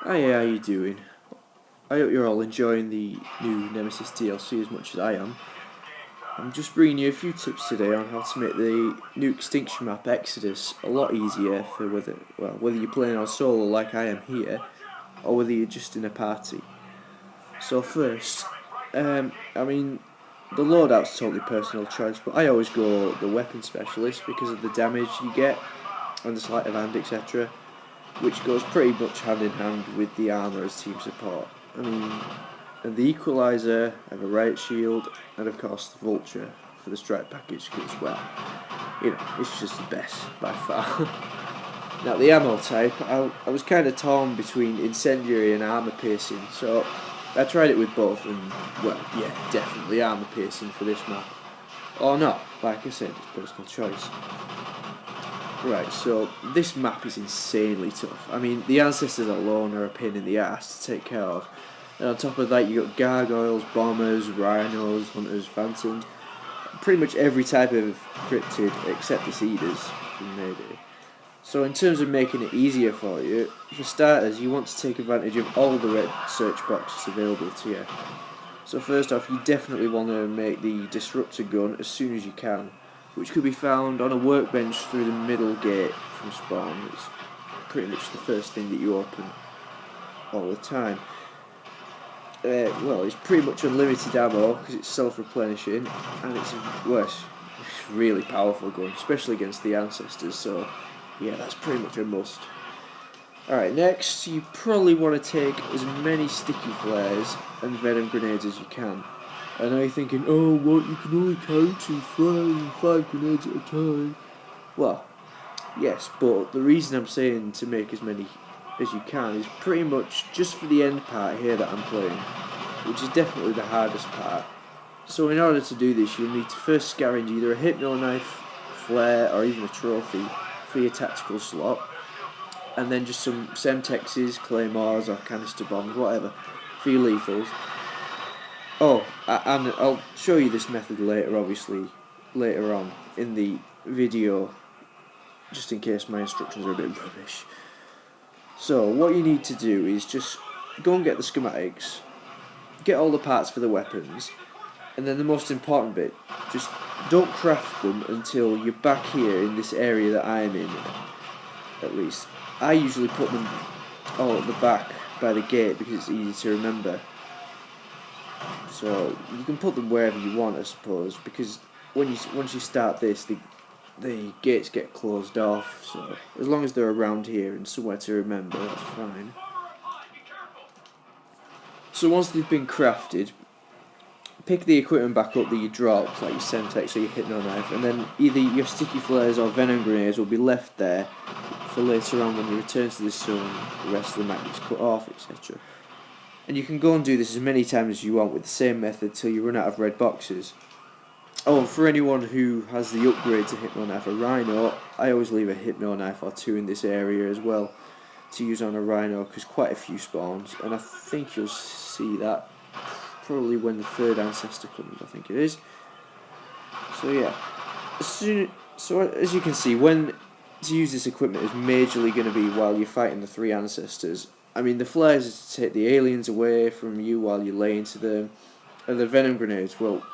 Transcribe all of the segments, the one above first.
Hi, how you doing? I hope you're all enjoying the new Nemesis DLC as much as I am. I'm just bringing you a few tips today on how to make the new Extinction map Exodus a lot easier for whether you're playing on solo like I am here, or whether you're just in a party. So first, I mean, the loadout's totally personal choice, but I always go the weapon specialist because of the damage you get and the sleight of hand, etc., which goes pretty much hand in hand with the armour as team support. I mean, and the equaliser, and a riot shield, and of course the vulture for the strike package, because, well, it's just the best by far. Now, the ammo type, I was kind of torn between incendiary and armour piercing, so I tried it with both, and, well, yeah, definitely armour piercing for this map. Or not, like I said, it's personal choice. Right, so this map is insanely tough. I mean, the ancestors alone are a pain in the ass to take care of. And on top of that, you got gargoyles, bombers, rhinos, hunters, phantoms. Pretty much every type of cryptid except the seeders from Mayday. So in terms of making it easier for you, for starters, you want to take advantage of all the red search boxes available to you. So first off, you definitely want to make the disruptor gun as soon as you can, which could be found on a workbench through the middle gate from spawn. It's pretty much the first thing that you open all the time. Well, it's pretty much unlimited ammo because it's self-replenishing, and it's really powerful gun, especially against the ancestors. So yeah, that's pretty much a must. Alright, next you probably want to take as many sticky flares and venom grenades as you can. I know you're thinking, oh, what, you can only carry 2 flares and 5 grenades at a time. Well, yes, but the reason I'm saying to make as many as you can is pretty much just for the end part here that I'm playing, which is definitely the hardest part. So in order to do this, you'll need to first scavenge either a hypno knife, flare, or even a trophy for your tactical slot, and then just some semtexes, claymores, or canister bombs, whatever, for your lethals. Oh, and I'll show you this method later, obviously, later on in the video, just in case my instructions are a bit rubbish. So, what you need to do is just go and get the schematics, get all the parts for the weapons, and then the most important bit, just don't craft them until you're back here in this area that I'm in, at least. I usually put them all at the back by the gate because it's easy to remember. So you can put them wherever you want, I suppose, because once you start this, the gates get closed off. So as long as they're around here and somewhere to remember, that's fine. So once they've been crafted, pick the equipment back up that you dropped, like your Semtex or your Hypno Knife, and then either your sticky flares or venom grenades will be left there for later on when you return to this zone. The rest of the map is cut off, etc. And you can go and do this as many times as you want with the same method till you run out of red boxes. Oh, and for anyone who has the upgrade to Hypno Knife or Rhino, I always leave a Hypno Knife or 2 in this area as well to use on a Rhino, because quite a few spawns, and I think you'll see that probably when the 3rd ancestor comes, I think it is. So yeah, as you can see, when to use this equipment is majorly going to be while you're fighting the 3 ancestors. I mean, the flares is to take the aliens away from you while you lay into them, and the venom grenades, well,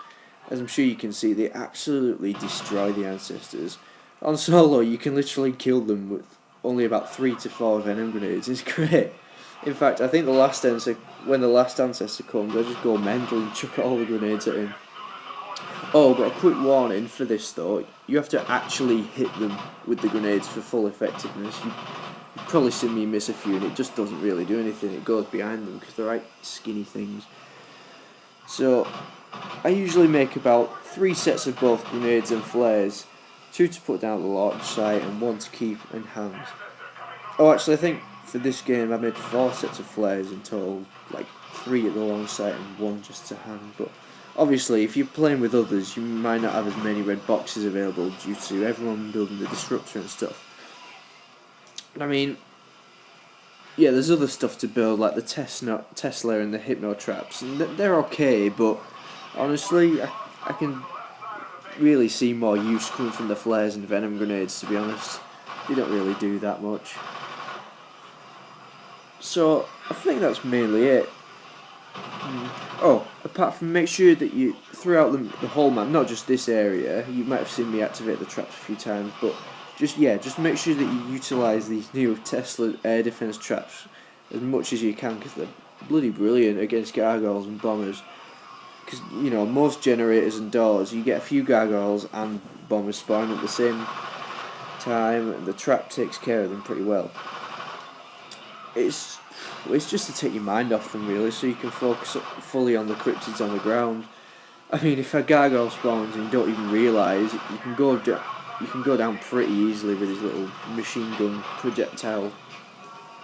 as I'm sure you can see, they absolutely destroy the ancestors. On solo, you can literally kill them with only about 3 to 4 venom grenades. It's great. In fact, I think when the last ancestor comes, I just go mental and chuck all the grenades at him. Oh, but a quick warning for this though, you have to actually hit them with the grenades for full effectiveness. You've probably seen me miss a few and it just doesn't really do anything. It goes behind them because they're right skinny things. So I usually make about 3 sets of both grenades and flares, 2 to put down at the launch site and 1 to keep in hand. Oh, actually, I think for this game I made 4 sets of flares in total, like 3 at the launch site and 1 just to hand. But obviously, if you're playing with others, you might not have as many red boxes available due to everyone building the disruptor and stuff. I mean, yeah, there's other stuff to build, like the Tesla and the Hypno Traps, and they're okay, but honestly, I can really see more use coming from the flares and venom grenades, to be honest. They don't really do that much. So I think that's mainly it. Oh, apart from make sure that you throughout the whole map, not just this area. You might have seen me activate the traps a few times, but just make sure that you utilise these new Tesla air defense traps as much as you can, because they're bloody brilliant against gargoyles and bombers. Because most generators and doors, you get a few gargoyles and bombers spawning at the same time, and the trap takes care of them pretty well. It's just to take your mind off them, really, so you can focus fully on the cryptids on the ground. I mean, if a gargoyle spawns and you don't even realise, you can go down pretty easily with his little machine gun projectile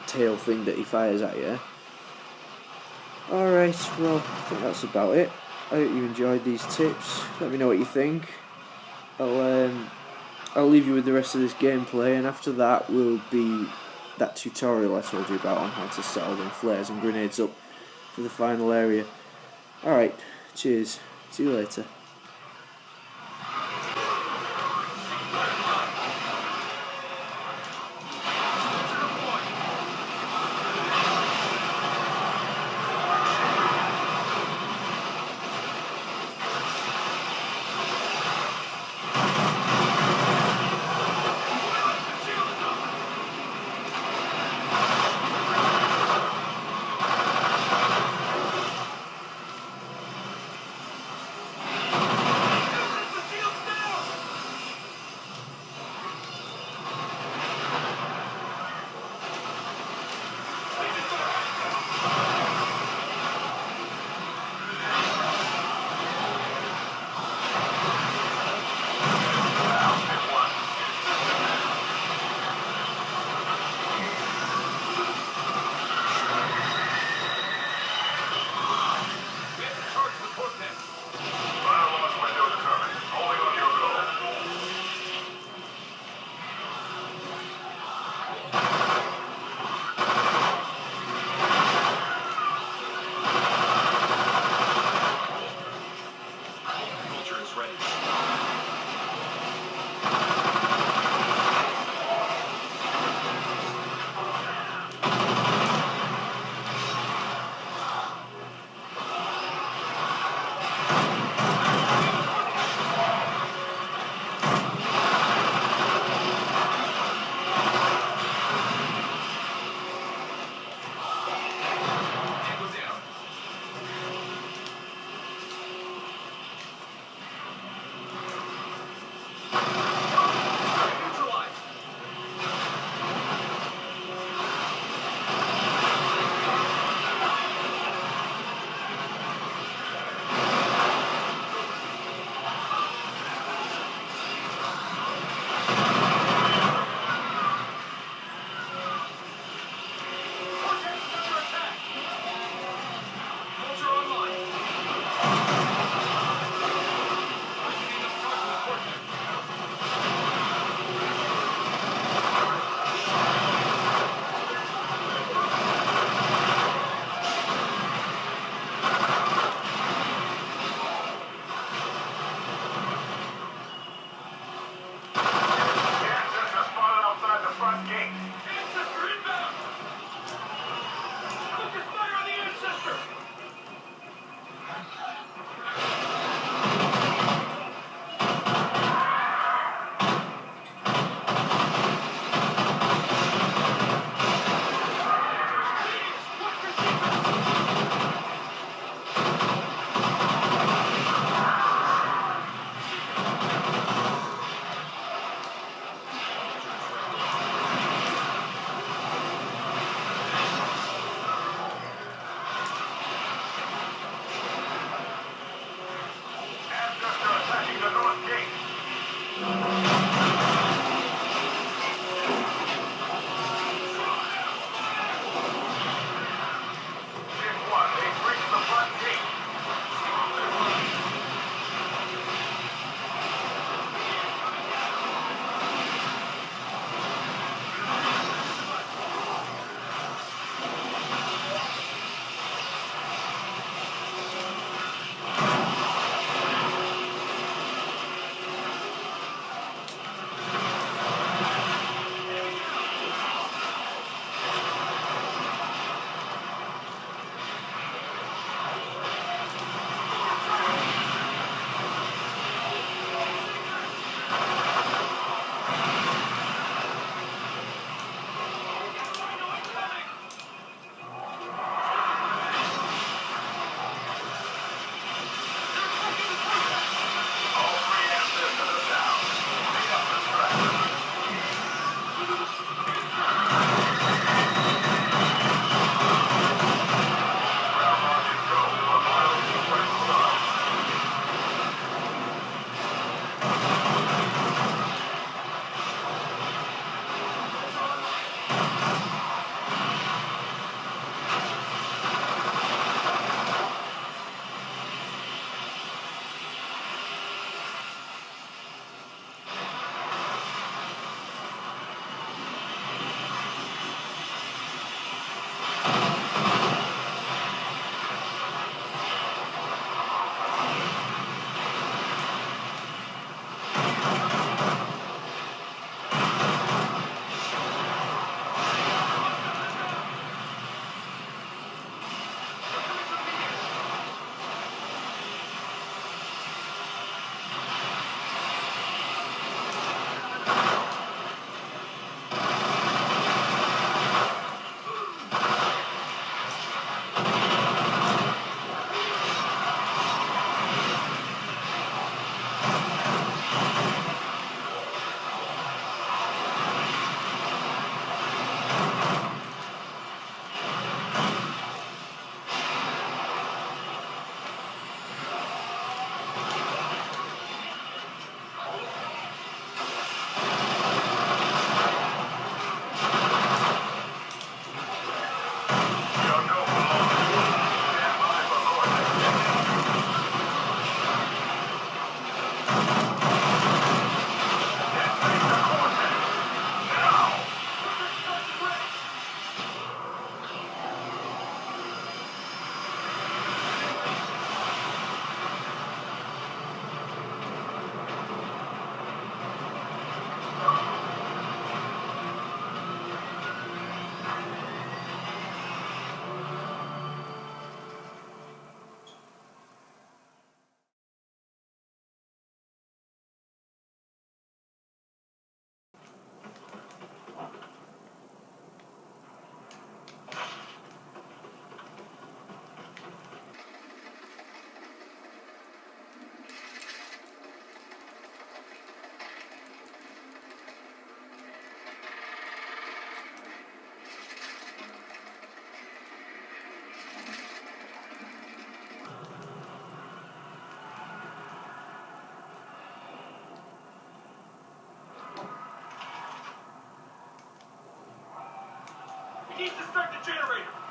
tail thing that he fires at you. Alright, well, I think that's about it. I hope you enjoyed these tips. Let me know what you think. I'll leave you with the rest of this gameplay, and after that will be that tutorial I told you about on how to set all them flares and grenades up for the final area. Alright, cheers. See you later. He needs to start the generator.